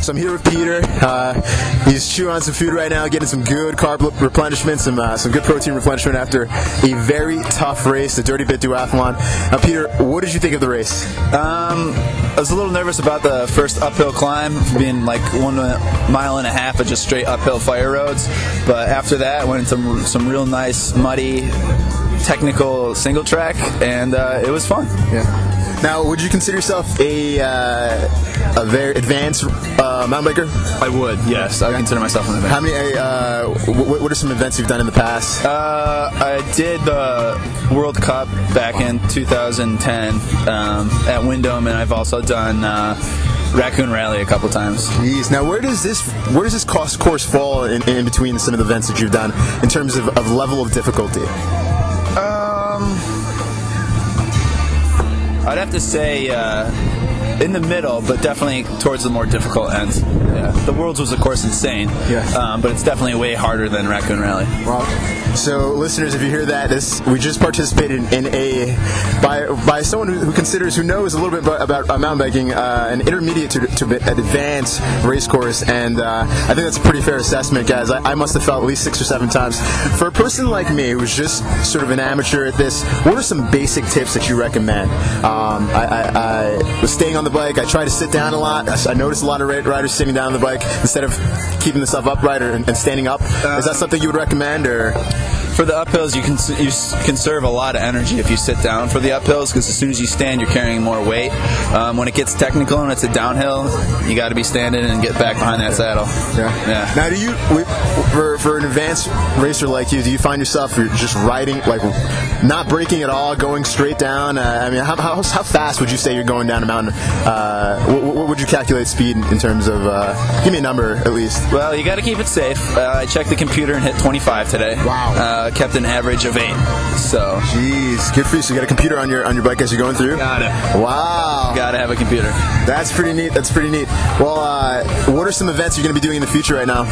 So I'm here with Peter. He's chewing on some food right now, getting some good carb replenishment, some good protein replenishment after a very tough race, the Dirty Bit Duathalon. Peter, what did you think of the race? I was a little nervous about the first uphill climb, being like 1.5 miles of just straight uphill fire roads. But after that, I went into some real nice, muddy, technical single track, and it was fun. Yeah. Now, would you consider yourself a very advanced mountain biker? I would, yes. I would consider myself an advanced. How many? What are some events you've done in the past? I did the World Cup back in 2010 at Windham, and I've also done Raccoon Rally a couple times. Jeez. Now, where does this course fall in between some of the events that you've done in terms of level of difficulty? I'd have to say in the middle, but definitely towards the more difficult end. Yeah. The Worlds was, of course, insane, yeah. But it's definitely way harder than Raccoon Rally. Wow. So, listeners, if you hear that, we just participated by someone who knows a little bit about mountain biking, an intermediate to an advanced race course, and I think that's a pretty fair assessment, guys. I must have felt at least 6 or 7 times. For a person like me who's just sort of an amateur at this, what are some basic tips that you recommend? I was staying on the bike. I try to sit down a lot. I noticed a lot of riders sitting down on the bike instead of keeping themselves upright and standing up. Is that something you would recommend, or? For the uphills, you conserve a lot of energy if you sit down for the uphills, because as soon as you stand, you're carrying more weight. When it gets technical and it's a downhill, you got to be standing and get back behind that saddle. Yeah. Now, do you, for an advanced racer like you, do you find yourself just riding, like not braking at all, going straight down? I mean, how fast would you say you're going down a mountain? What would you calculate speed in terms of? Give me a number at least. Well, you got to keep it safe. I checked the computer and hit 25 today. Wow. Kept an average of 8. So. Jeez, good for you. So you got a computer on your bike as you're going through? Got it. Wow. Got to have a computer. That's pretty neat. Well, what are some events you're going to be doing in the future right now?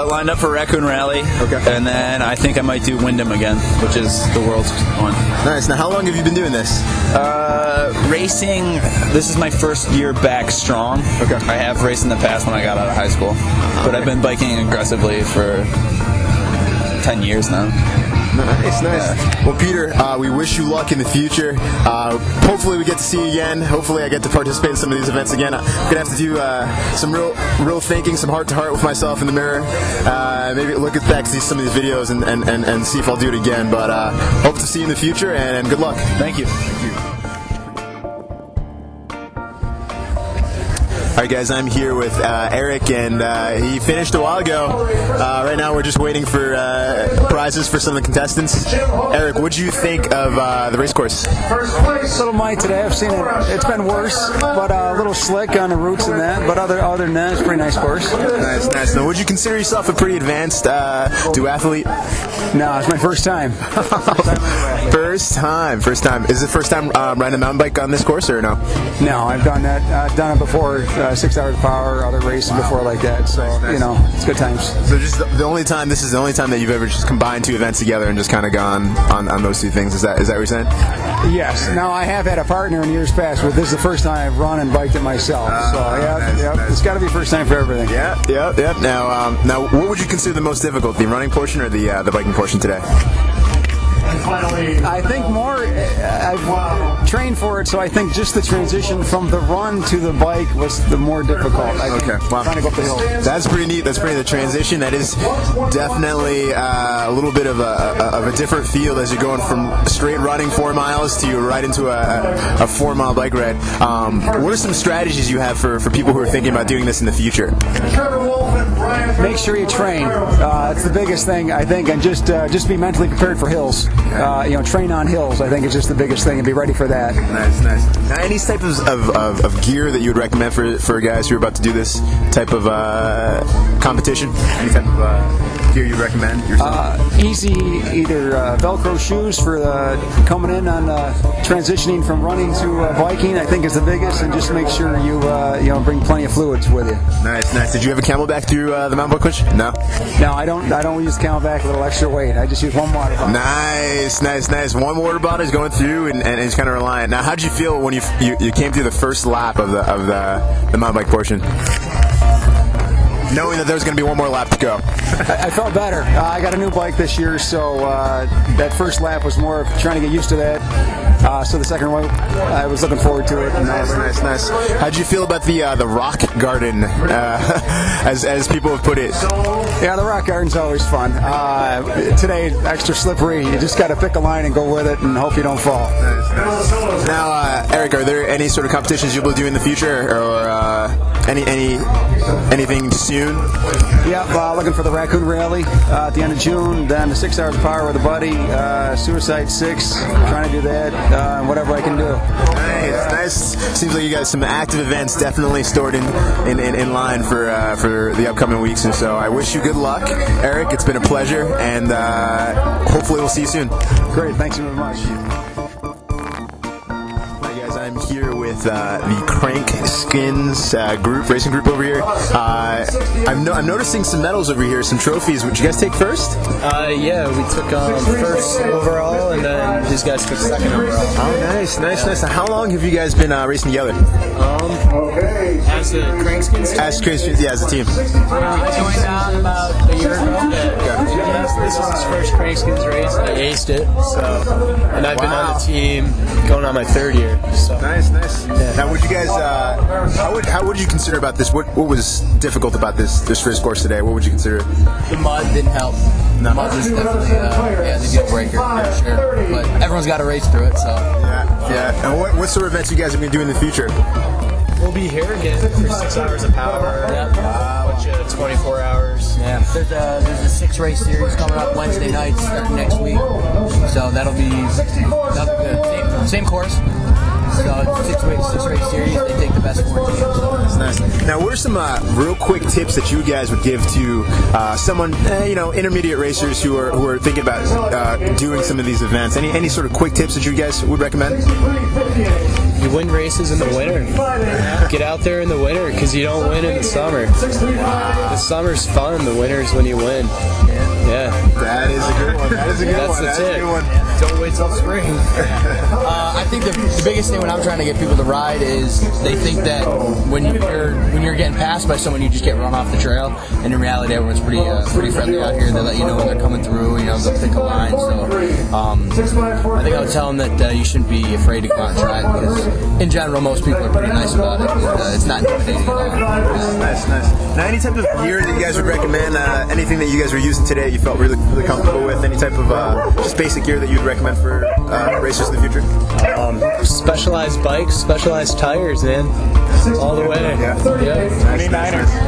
Lined up for Raccoon Rally. Okay. And then I think I might do Windham again, which is the world's one. Nice. Now, how long have you been doing this? Racing, this is my first year back strong. Okay. I have raced in the past when I got out of high school. But I've been biking aggressively for 10 years now. Nice. Yeah. Well, Peter, we wish you luck in the future. Hopefully we get to see you again. Hopefully I get to participate in some of these events again. I'm going to have to do some real thinking, some heart-to-heart with myself in the mirror. Maybe look back to some of these videos and see if I'll do it again. But hope to see you in the future, and good luck. Thank you. All right, guys, I'm here with Eric, and he finished a while ago. Right now we're just waiting for prizes for some of the contestants. Eric, what did you think of the race course? A little muddy today. I've seen it. It's been worse, but a little slick on the routes and that. But other than that, it's a pretty nice course. Nice. Now, would you consider yourself a pretty advanced duathlete? No, it's my first time. First time. Is it first time riding a mountain bike on this course, or no? No, I've done that. I've done it before. 6 hours of power, other races before like that. So nice. It's good times. So just the only time. This is the only time that you've ever just combined 2 events together and just kind of gone on those 2 things. Is that what you're saying? Yes. Now I have had a partner in years past, but this is the first time I've run and biked it myself. Nice. It's got to be first time for everything. Yep. Now, what would you consider the most difficult, the running portion or the biking portion today? I think more. I've trained for it, so I think just the transition from the run to the bike was the more difficult. Okay, wow. Trying to go up the hill. That's pretty neat. The transition. That is definitely a little bit of a different feel as you're going from straight running 4 miles to right into a 4-mile bike ride. What are some strategies you have for people who are thinking about doing this in the future? Make sure you train. It's the biggest thing, I think, and just be mentally prepared for hills. Train on hills, I think, is just the biggest thing, and be ready for that. Nice. Now, any type of gear that you would recommend for guys who are about to do this type of competition? Any type of gear you recommend yourself? Easy, either Velcro shoes for coming in on transitioning from running to biking, I think is the biggest, and just make sure you bring plenty of fluids with you. Nice. Did you have a Camelback through the mountain bike push? No. No, I don't use Camelback, a little extra weight. I just use one water bottle. Nice. One water bottle is going through, and it's kind of reliant. Now, how did you feel when you came through the first lap of the mountain bike portion? knowing that there's going to be one more lap to go? I felt better. I got a new bike this year, so that first lap was more of trying to get used to that. So the second one, I was looking forward to it. Nice. How'd you feel about the rock garden, as people have put it? Yeah, the rock garden's always fun. Today, extra slippery. You just got to pick a line and go with it and hope you don't fall. Nice. Now, Eric, are there any sort of competitions you'll do in the future, or anything soon? Yeah, looking for the Raccoon Rally at the end of June. Then the 6 hours of power with a buddy, Suicide 6. Trying to do that, whatever I can do. Nice. Seems like you got some active events definitely stored in line for the upcoming weeks, and so I wish you good luck, Eric. It's been a pleasure, and hopefully we'll see you soon. Great, thanks very much. I'm here with the Crank Skins racing group over here. I'm noticing some medals over here, some trophies. Would you guys take first? Yeah, we took first overall, and then these guys took second overall. Oh, nice. How long have you guys been racing together? As the Crank Skins? As Crank Skins, yeah, as a team. I joined on about a year ago. This was his first Crank Skins race, and I aced it. So, and I've been on the team going on my third year. So. Nice. Yeah. Now, would you guys? How would you consider about this? What was difficult about this race course today? What would you consider? The mud didn't help. The mud was definitely the deal breaker for sure. But everyone's got to race through it, so. Yeah. And what sort of events you guys are going to do in the future? We'll be here again for 6 hours of power. Yep. A bunch of 24 hours. Yeah. There's a 6-race series coming up Wednesday nights starting next week. So that'll be the same course. So it's a 6-race series. They take the best 4 teams. So. That's nice. Now, what are some real quick tips that you guys would give to someone, intermediate racers who are thinking about doing some of these events? Any sort of quick tips that you guys would recommend? You win races in the winter. Get out there in the winter because you don't win in the summer. The summer's fun. The winter's when you win. Yeah. That is a good one. That's the tip. Don't wait till spring. I think the biggest thing when I'm trying to get people to ride is they think that when you're getting passed by someone, you just get run off the trail. And in reality, everyone's pretty friendly out here. They let you know when they're coming through. They'll pick a line. So I think I would tell them that you shouldn't be afraid to go out and try it because in general, most people are pretty nice about it. It's not intimidating at all. Nice. Now, any type of gear that you guys would recommend? Anything that you guys were using today you felt really comfortable with? Any type of just basic gear that you'd recommend for racers in the future? Specialized bikes, specialized tires, man. All the way. Yeah.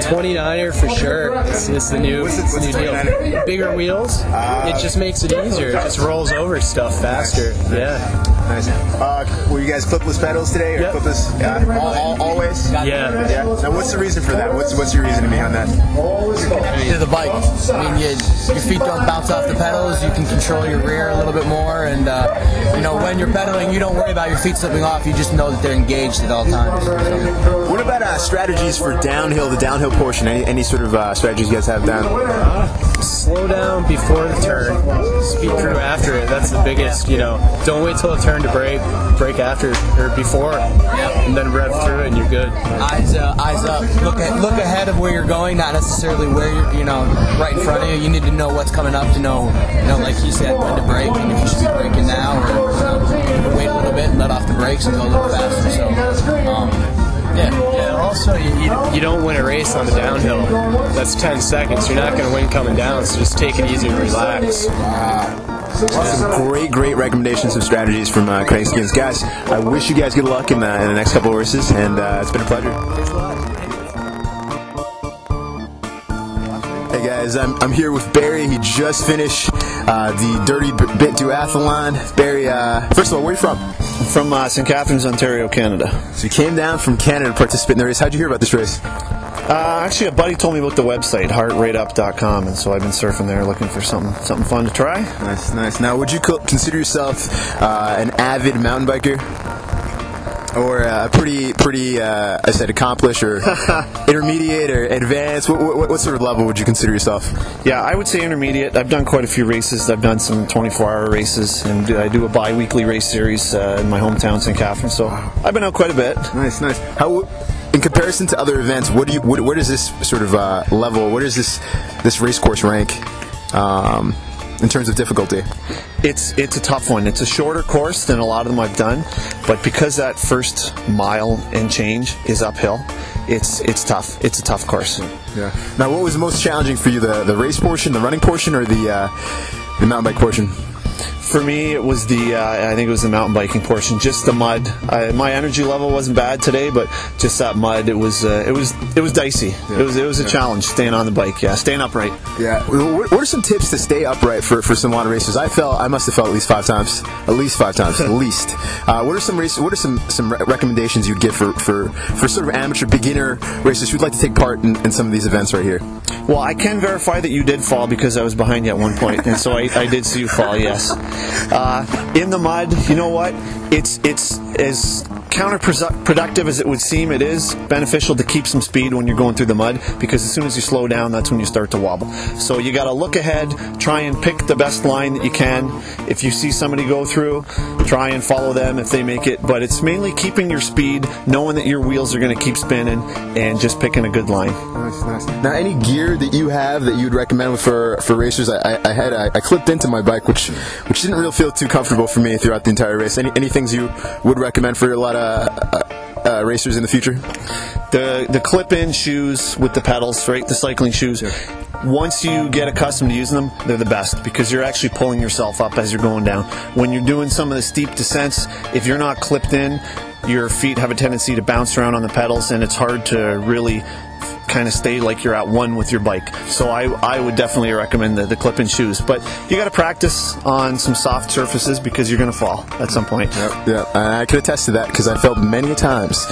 29er for sure. It's the new deal. Bigger wheels. It just makes it easier. It just rolls over stuff faster. Yeah. Nice. Were you guys clipless pedals today, or clipless? Always. Yeah. Now, what's the reason for that? What's your reasoning behind that? To the bike. I mean, your feet don't bounce off the pedals. You can control your rear a little bit more, and when you're pedaling, you don't worry about your feet slipping off. You just know that they're engaged at all times. So. What about strategies for the downhill portion? Any sort of strategies you guys have down? Slow down before the turn. Speed through after it. That's the biggest. Don't wait till a turn to brake after or before, and then rev through it, and you're good. Eyes up. Look ahead of where you're going, not necessarily where you're. Right in front of you. You need to know what's coming up to know. Like he said, when to brake, and if you should be braking now, or wait a little bit and let off the brakes and go a little faster. So. Yeah. Also, you don't win a race on the downhill. That's 10 seconds. You're not going to win coming down, so just take it easy and relax. Some great recommendations and strategies from Crank Skins. Guys, I wish you guys good luck in the next couple of races, and it's been a pleasure. Hey guys, I'm here with Barry. He just finished the Dirty Bit Duathalon. Barry, first of all, where are you from? From St. Catharines, Ontario, Canada. So you came down from Canada to participate in the race. How'd you hear about this race? Actually, a buddy told me about the website, heartrateup.com, and so I've been surfing there looking for something fun to try. Nice. Now, would you consider yourself an avid mountain biker? Or a pretty, I said accomplished, or intermediate, or advanced? What sort of level would you consider yourself? Yeah, I would say intermediate. I've done quite a few races. I've done some 24-hour races, and I do a bi-weekly race series in my hometown, St. Catharines, so I've been out quite a bit. Nice. in comparison to other events, where does this sort of level? Where does this race course rank in terms of difficulty? It's a tough one. It's a shorter course than a lot of them I've done, but because that first mile and change is uphill, it's tough. It's a tough course. Yeah. Now, what was most challenging for you, the race portion, the running portion, or the mountain bike portion? For me, it was I think it was the mountain biking portion. Just the mud. My energy level wasn't bad today, but just that mud. It was dicey. Yeah. It was a challenge staying on the bike. Yeah, staying upright. Yeah. What are some tips to stay upright for some water racers? I must have fell at least five times. At least. What are some recommendations you'd give for sort of amateur beginner racers who'd like to take part in some of these events right here? Well, I can verify that you did fall because I was behind you at one point, and so I did see you fall. Yes. In the mud, you know what? It's as counterproductive as it would seem. It is beneficial to keep some speed when you're going through the mud, because as soon as you slow down, that's when you start to wobble. So you got to look ahead, try and pick the best line that you can. If you see somebody go through, try and follow them if they make it. But it's mainly keeping your speed, knowing that your wheels are going to keep spinning, and just picking a good line. Nice. Now, any gear that you have that you'd recommend for racers? I clipped into my bike, which didn't really feel too comfortable for me throughout the entire race. Any things you would recommend for a lot of racers in the future? The clip-in shoes with the pedals, right? The cycling shoes. Yeah. Once you get accustomed to using them, they're the best, because you're actually pulling yourself up as you're going down. When you're doing some of the steep descents, if you're not clipped in, your feet have a tendency to bounce around on the pedals, and it's hard to really kind of stay like you're at one with your bike. So I would definitely recommend the clip-in shoes. But you got to practice on some soft surfaces, because you're going to fall at some point. Yeah, I could attest to that, because I fell many times,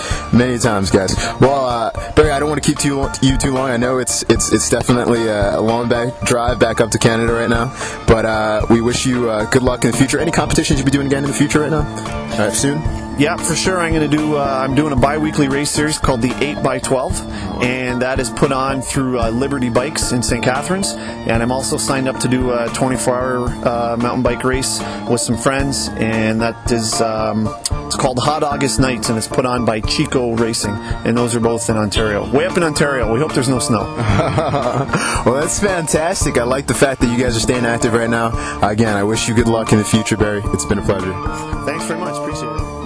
guys. Well, Barry, I don't want to keep you too long. I know it's definitely a long drive back up to Canada right now, but we wish you good luck in the future. Any competitions you'll be doing again in the future right now? Soon? Yeah, for sure. I'm doing a bi-weekly race series called the 8x12, and that is put on through Liberty Bikes in St. Catharines. And I'm also signed up to do a 24-hour mountain bike race with some friends, and that is it's called Hot August Nights, and it's put on by Chico Racing, and those are both in Ontario. Way up in Ontario. We hope there's no snow. Well, that's fantastic. I like the fact that you guys are staying active right now. Again, I wish you good luck in the future, Barry. It's been a pleasure. Thanks very much. Appreciate it.